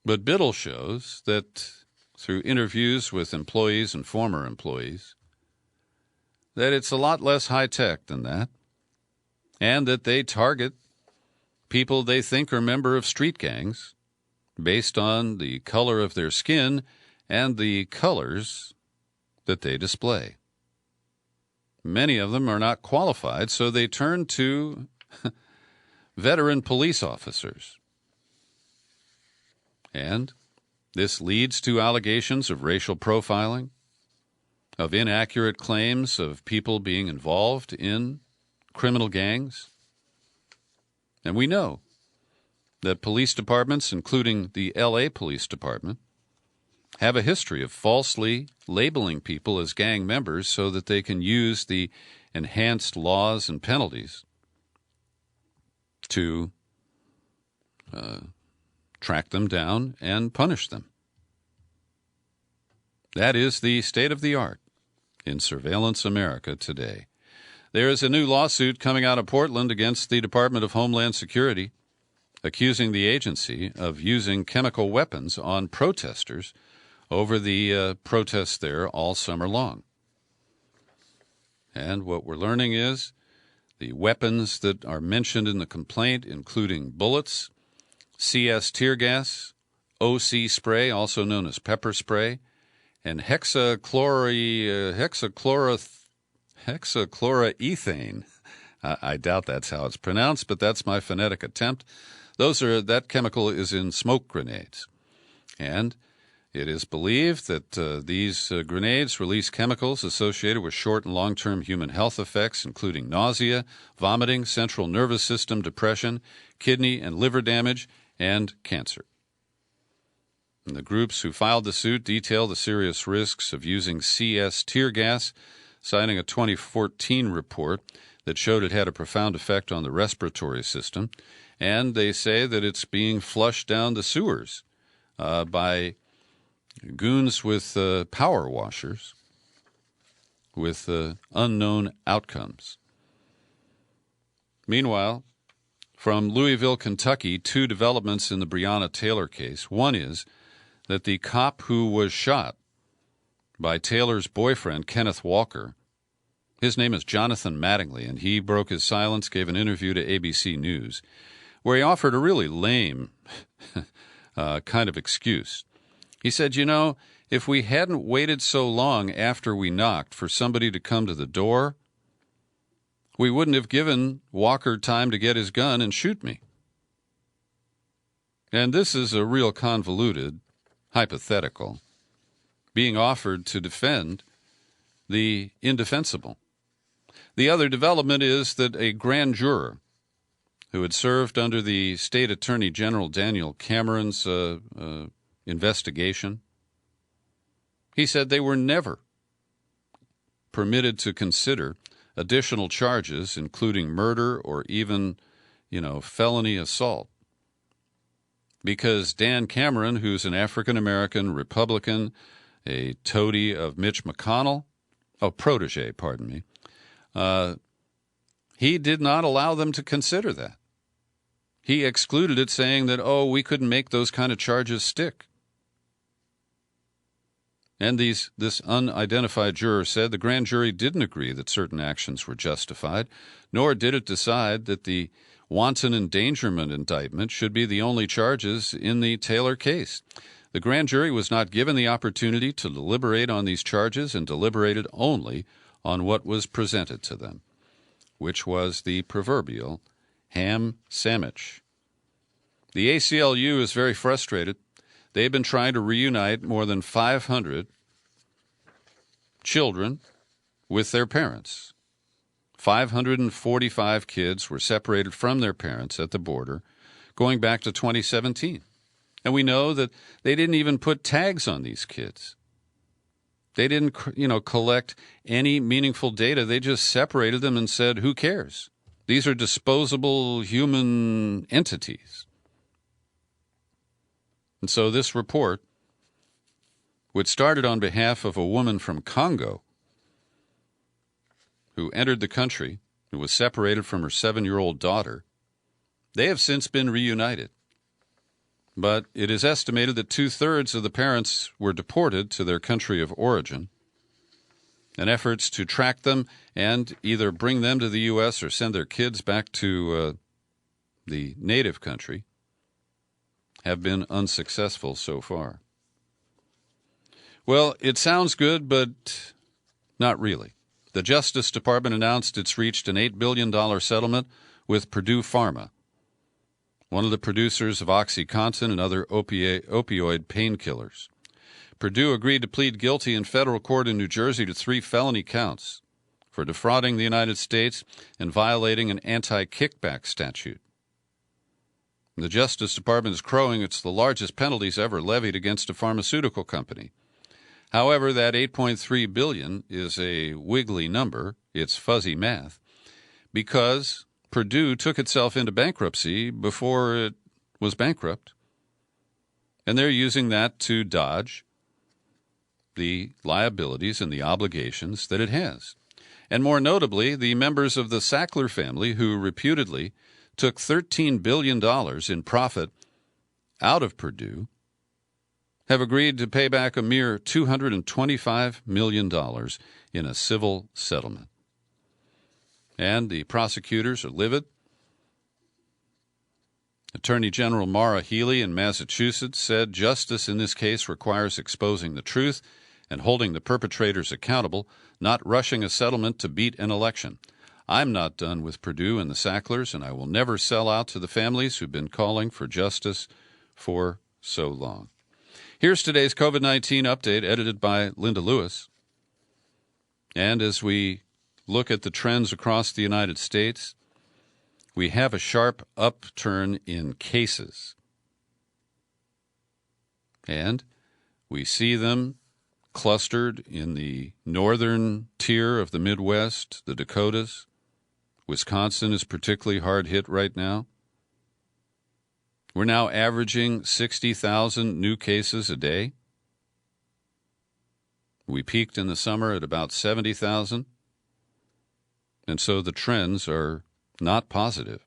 But Biddle shows that through interviews with employees and former employees, that it's a lot less high-tech than that, and that they target people they think are members of street gangs based on the color of their skin and the colors that they display. Many of them are not qualified, so they turn to veteran police officers. And this leads to allegations of racial profiling, of inaccurate claims of people being involved in criminal gangs. And we know that police departments, including the L.A. Police Department, have a history of falsely labeling people as gang members so that they can use the enhanced laws and penalties to track them down and punish them. That is the state of the art in surveillance America today. There is a new lawsuit coming out of Portland against the Department of Homeland Security, accusing the agency of using chemical weapons on protesters over the protests there all summer long. And what we're learning is the weapons that are mentioned in the complaint, including bullets, CS tear gas, OC spray, also known as pepper spray, and hexachloroethane. I doubt that's how it's pronounced, but that's my phonetic attempt. That chemical is in smoke grenades. And it is believed that these grenades release chemicals associated with short and long-term human health effects, including nausea, vomiting, central nervous system depression, kidney and liver damage, and cancer. And the groups who filed the suit detail the serious risks of using CS tear gas, citing a 2014 report that showed it had a profound effect on the respiratory system, and they say that it's being flushed down the sewers by goons with power washers with unknown outcomes. Meanwhile, from Louisville, Kentucky, 2 developments in the Breonna Taylor case. One is that the cop who was shot by Taylor's boyfriend, Kenneth Walker, his name is Jonathan Mattingly, and he broke his silence, gave an interview to ABC News. where he offered a really lame kind of excuse. He said, if we hadn't waited so long after we knocked for somebody to come to the door, we wouldn't have given Walker time to get his gun and shoot me. And this is a real convoluted hypothetical being offered to defend the indefensible. The other development is that a grand juror who had served under the State Attorney General Daniel Cameron's investigation, he said they were never permitted to consider additional charges, including murder or even, felony assault, because Dan Cameron, who's an African-American Republican, a toady of Mitch McConnell, protege, pardon me, he did not allow them to consider that. He excluded it, saying that, we couldn't make those kind of charges stick. And this unidentified juror said the grand jury didn't agree that certain actions were justified, nor did it decide that the wanton endangerment indictment should be the only charges in the Taylor case. The grand jury was not given the opportunity to deliberate on these charges and deliberated only on what was presented to them, which was the proverbial ham sandwich. The ACLU is very frustrated. They've been trying to reunite more than 500 children with their parents. 545 kids were separated from their parents at the border going back to 2017. And we know that they didn't even put tags on these kids. They didn't, collect any meaningful data. They just separated them and said, who cares? These are disposable human entities. And so this report, which started on behalf of a woman from Congo who entered the country, who was separated from her 7-year-old daughter, they have since been reunited. But it is estimated that 2/3 of the parents were deported to their country of origin, and efforts to track them and either bring them to the U.S. or send their kids back to the native country have been unsuccessful so far. Well, it sounds good, but not really. The Justice Department announced it's reached an $8 billion settlement with Purdue Pharma, one of the producers of OxyContin and other opioid painkillers. Purdue agreed to plead guilty in federal court in New Jersey to 3 felony counts for defrauding the United States and violating an anti-kickback statute. The Justice Department is crowing it's the largest penalties ever levied against a pharmaceutical company. However, that $8.3 billion is a wiggly number. It's fuzzy math, because Purdue took itself into bankruptcy before it was bankrupt, and they're using that to dodge the liabilities and the obligations that it has. And more notably, the members of the Sackler family, who reputedly took $13 billion in profit out of Purdue, have agreed to pay back a mere $225 million in a civil settlement. And the prosecutors are livid. Attorney General Maura Healey in Massachusetts said justice in this case requires exposing the truth and holding the perpetrators accountable, not rushing a settlement to beat an election. I'm not done with Purdue and the Sacklers, and I will never sell out to the families who've been calling for justice for so long. Here's today's COVID-19 update, edited by Linda Lewis. And as we look at the trends across the United States, we have a sharp upturn in cases. And we see them clustered in the northern tier of the Midwest, the Dakotas. Wisconsin is particularly hard hit right now. We're now averaging 60,000 new cases a day. We peaked in the summer at about 70,000. And so the trends are not positive.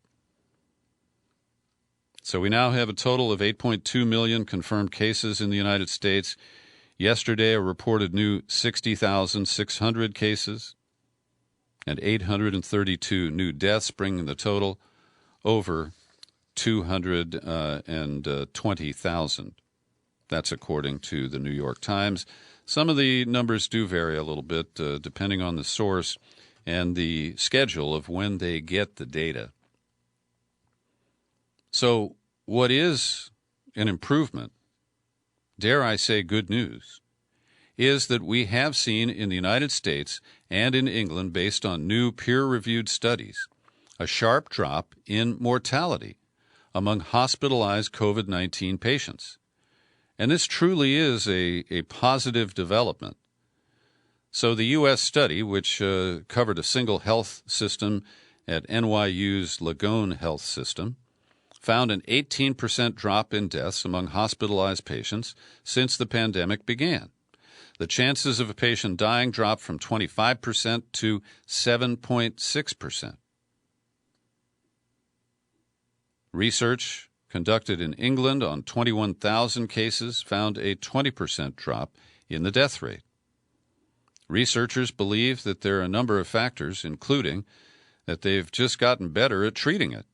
So we now have a total of 8.2 million confirmed cases in the United States. Yesterday, a reported new 60,600 cases and 832 new deaths, bringing the total over 220,000. That's according to the New York Times. Some of the numbers do vary a little bit depending on the source and the schedule of when they get the data. So what is an improvement, dare I say good news, is that we have seen in the United States and in England, based on new peer-reviewed studies, a sharp drop in mortality among hospitalized COVID-19 patients. And this truly is a positive development. So the U.S. study, which covered a single health system at NYU's Langone Health System, found an 18% drop in deaths among hospitalized patients since the pandemic began. The chances of a patient dying dropped from 25% to 7.6%. Research conducted in England on 21,000 cases found a 20% drop in the death rate. Researchers believe that there are a number of factors, including that they've just gotten better at treating it.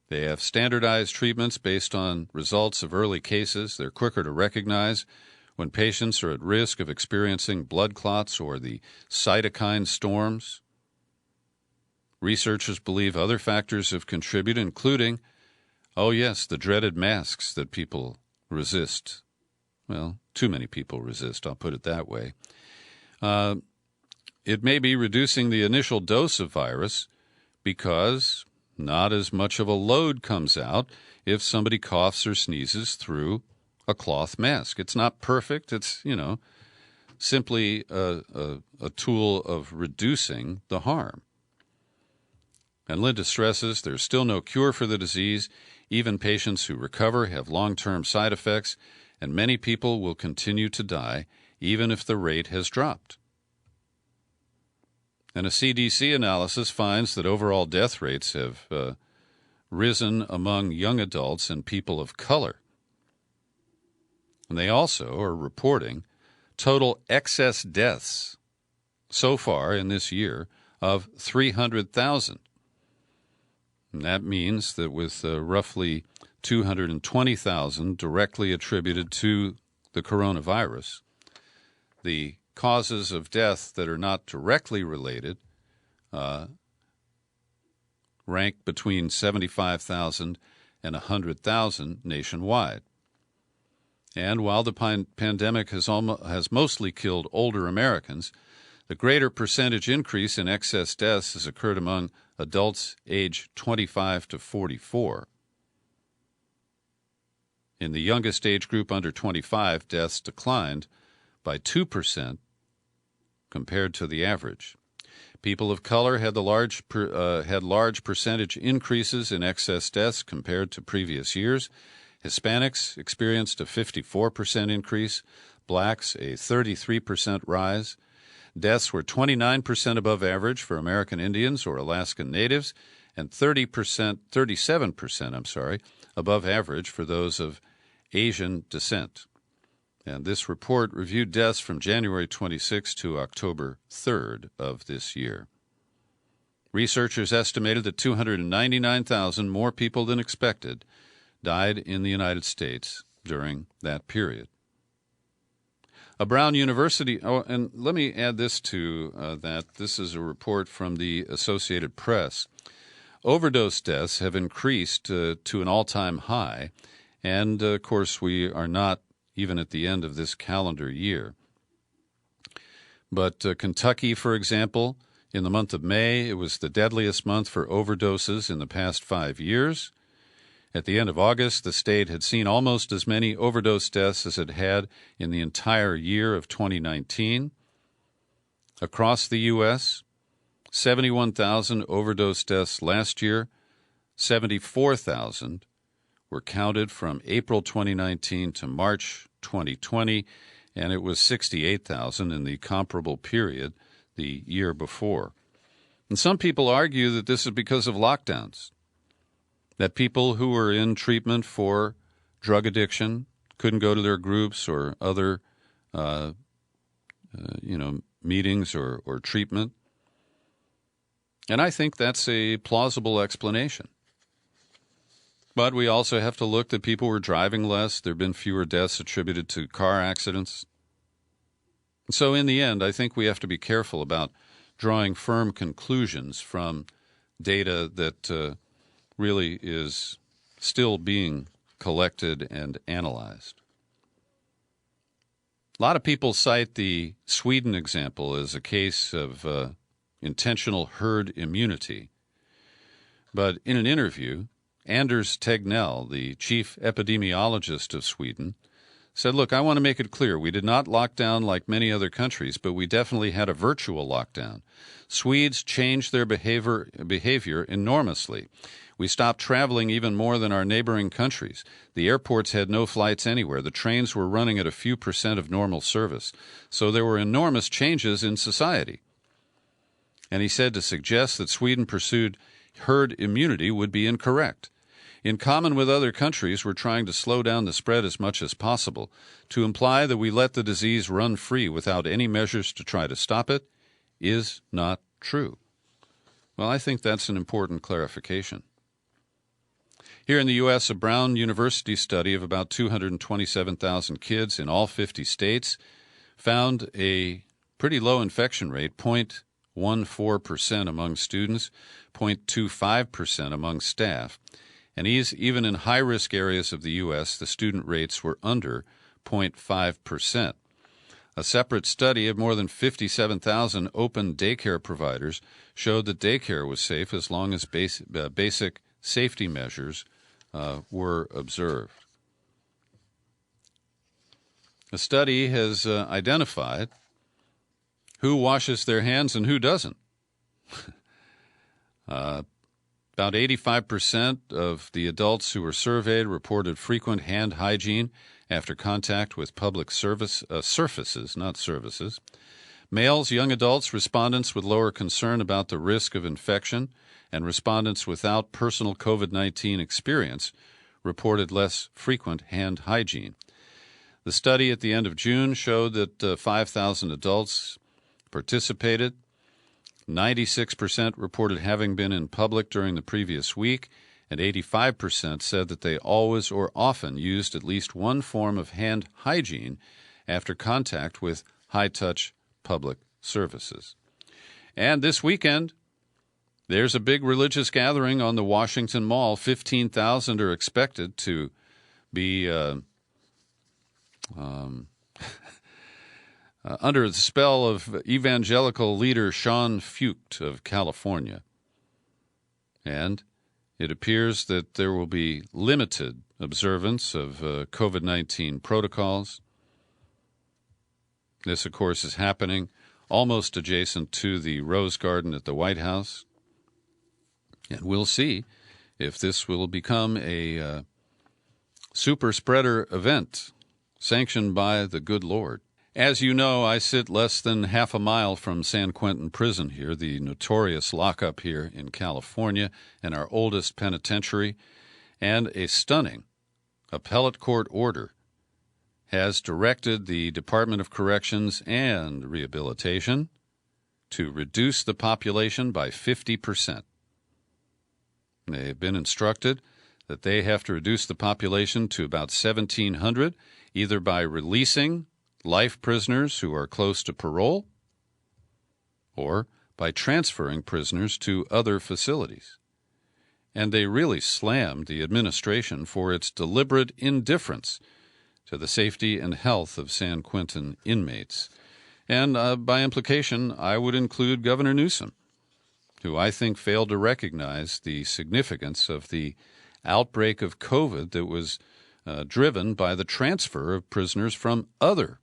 They have standardized treatments based on results of early cases. They're quicker to recognize when patients are at risk of experiencing blood clots or the cytokine storms. Researchers believe other factors have contributed, including, the dreaded masks that people resist. Well, too many people resist, I'll put it that way. It may be reducing the initial dose of virus because not as much of a load comes out if somebody coughs or sneezes through a cloth mask. It's not perfect. It's, simply a tool of reducing the harm. And Linda stresses there's still no cure for the disease. Even patients who recover have long-term side effects, and many people will continue to die even if the rate has dropped. And a CDC analysis finds that overall death rates have risen among young adults and people of color. And they also are reporting total excess deaths so far in this year of 300,000. And that means that with roughly 220,000 directly attributed to the coronavirus, the causes of death that are not directly related rank between 75,000 and 100,000 nationwide. And while the pandemic has mostly killed older Americans, the greater percentage increase in excess deaths has occurred among adults aged 25 to 44. In the youngest age group under 25, deaths declined by 2% compared to the average. People of color had large percentage increases in excess deaths compared to previous years. Hispanics experienced a 54% increase, blacks a 33% rise. Deaths were 29% above average for American Indians or Alaskan Natives and 37% above average for those of Asian descent. And this report reviewed deaths from January 26 to October 3rd of this year. Researchers estimated that 299,000 more people than expected died in the United States during that period. A Brown University, and let me add this to that. This is a report from the Associated Press. Overdose deaths have increased to an all-time high, and of course we are not even at the end of this calendar year. But Kentucky, for example, in the month of May, it was the deadliest month for overdoses in the past 5 years. At the end of August, the state had seen almost as many overdose deaths as it had in the entire year of 2019. Across the U.S., 71,000 overdose deaths last year, 74,000 were counted from April 2019 to March 2020, and it was 68,000 in the comparable period the year before. And some people argue that this is because of lockdowns, that people who were in treatment for drug addiction couldn't go to their groups or other, meetings or treatment. And I think that's a plausible explanation. But we also have to look that people were driving less. There have been fewer deaths attributed to car accidents. So in the end, I think we have to be careful about drawing firm conclusions from data that really is still being collected and analyzed. A lot of people cite the Sweden example as a case of intentional herd immunity. But in an interview, Anders Tegnell, the chief epidemiologist of Sweden, said, look, I want to make it clear. We did not lock down like many other countries, but we definitely had a virtual lockdown. Swedes changed their behavior enormously. We stopped traveling even more than our neighboring countries. The airports had no flights anywhere. The trains were running at a few % of normal service. So there were enormous changes in society. And he said to suggest that Sweden pursued herd immunity would be incorrect. In common with other countries, we're trying to slow down the spread as much as possible. To imply that we let the disease run free without any measures to try to stop it is not true. Well, I think that's an important clarification. Here in the U.S., a Brown University study of about 227,000 kids in all 50 states found a pretty low infection rate, 0.14% among students, 0.25% among staff. And even in high-risk areas of the U.S., the student rates were under 0.5%. A separate study of more than 57,000 open daycare providers showed that daycare was safe as long as basic safety measures were observed. The study has identified who washes their hands and who doesn't. About 85% of the adults who were surveyed reported frequent hand hygiene after contact with public surfaces, not services. Males, young adults, respondents with lower concern about the risk of infection, and respondents without personal COVID-19 experience reported less frequent hand hygiene. The study at the end of June showed that 5,000 adults participated. 96% reported having been in public during the previous week, and 85% said that they always or often used at least one form of hand hygiene after contact with high-touch public services. And this weekend, there's a big religious gathering on the Washington Mall. 15,000 are expected to be under the spell of evangelical leader Sean Fucht of California. And it appears that there will be limited observance of COVID-19 protocols. This, of course, is happening almost adjacent to the Rose Garden at the White House. And we'll see if this will become a super spreader event sanctioned by the good Lord. As you know, I sit less than half a mile from San Quentin Prison here, the notorious lockup here in California, and our oldest penitentiary, and a stunning appellate court order has directed the Department of Corrections and Rehabilitation to reduce the population by 50%. They have been instructed that they have to reduce the population to about 1,700, either by releasing life prisoners who are close to parole or by transferring prisoners to other facilities. And they really slammed the administration for its deliberate indifference to the safety and health of San Quentin inmates. And by implication, I would include Governor Newsom, who I think failed to recognize the significance of the outbreak of COVID that was driven by the transfer of prisoners from other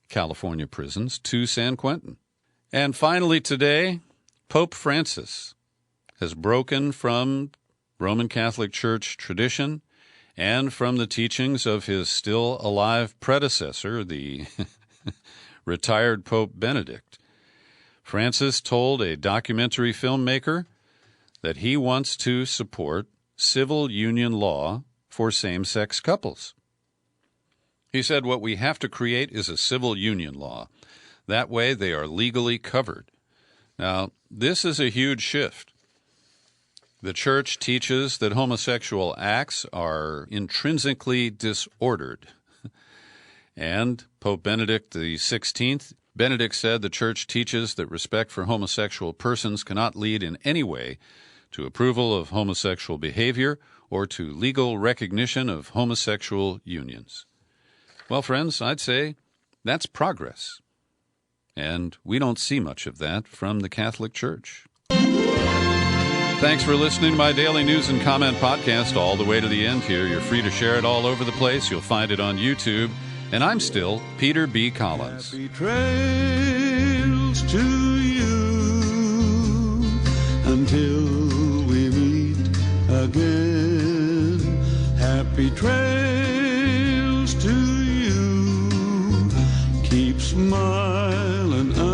California prisons to San Quentin. And finally today, Pope Francis has broken from Roman Catholic Church tradition and from the teachings of his still alive predecessor, the retired Pope Benedict. Francis told a documentary filmmaker that he wants to support civil union law for same-sex couples. He said what we have to create is a civil union law. That way they are legally covered. Now, this is a huge shift. The church teaches that homosexual acts are intrinsically disordered. And Pope Benedict XVI, Benedict said the church teaches that respect for homosexual persons cannot lead in any way to approval of homosexual behavior or to legal recognition of homosexual unions. Well, friends, I'd say that's progress. And we don't see much of that from the Catholic Church. Thanks for listening to my daily news and comment podcast all the way to the end here. You're free to share it all over the place. You'll find it on YouTube. And I'm still Peter B. Collins. Happy trails to you until we meet again. Happy trails to you. Keep smiling.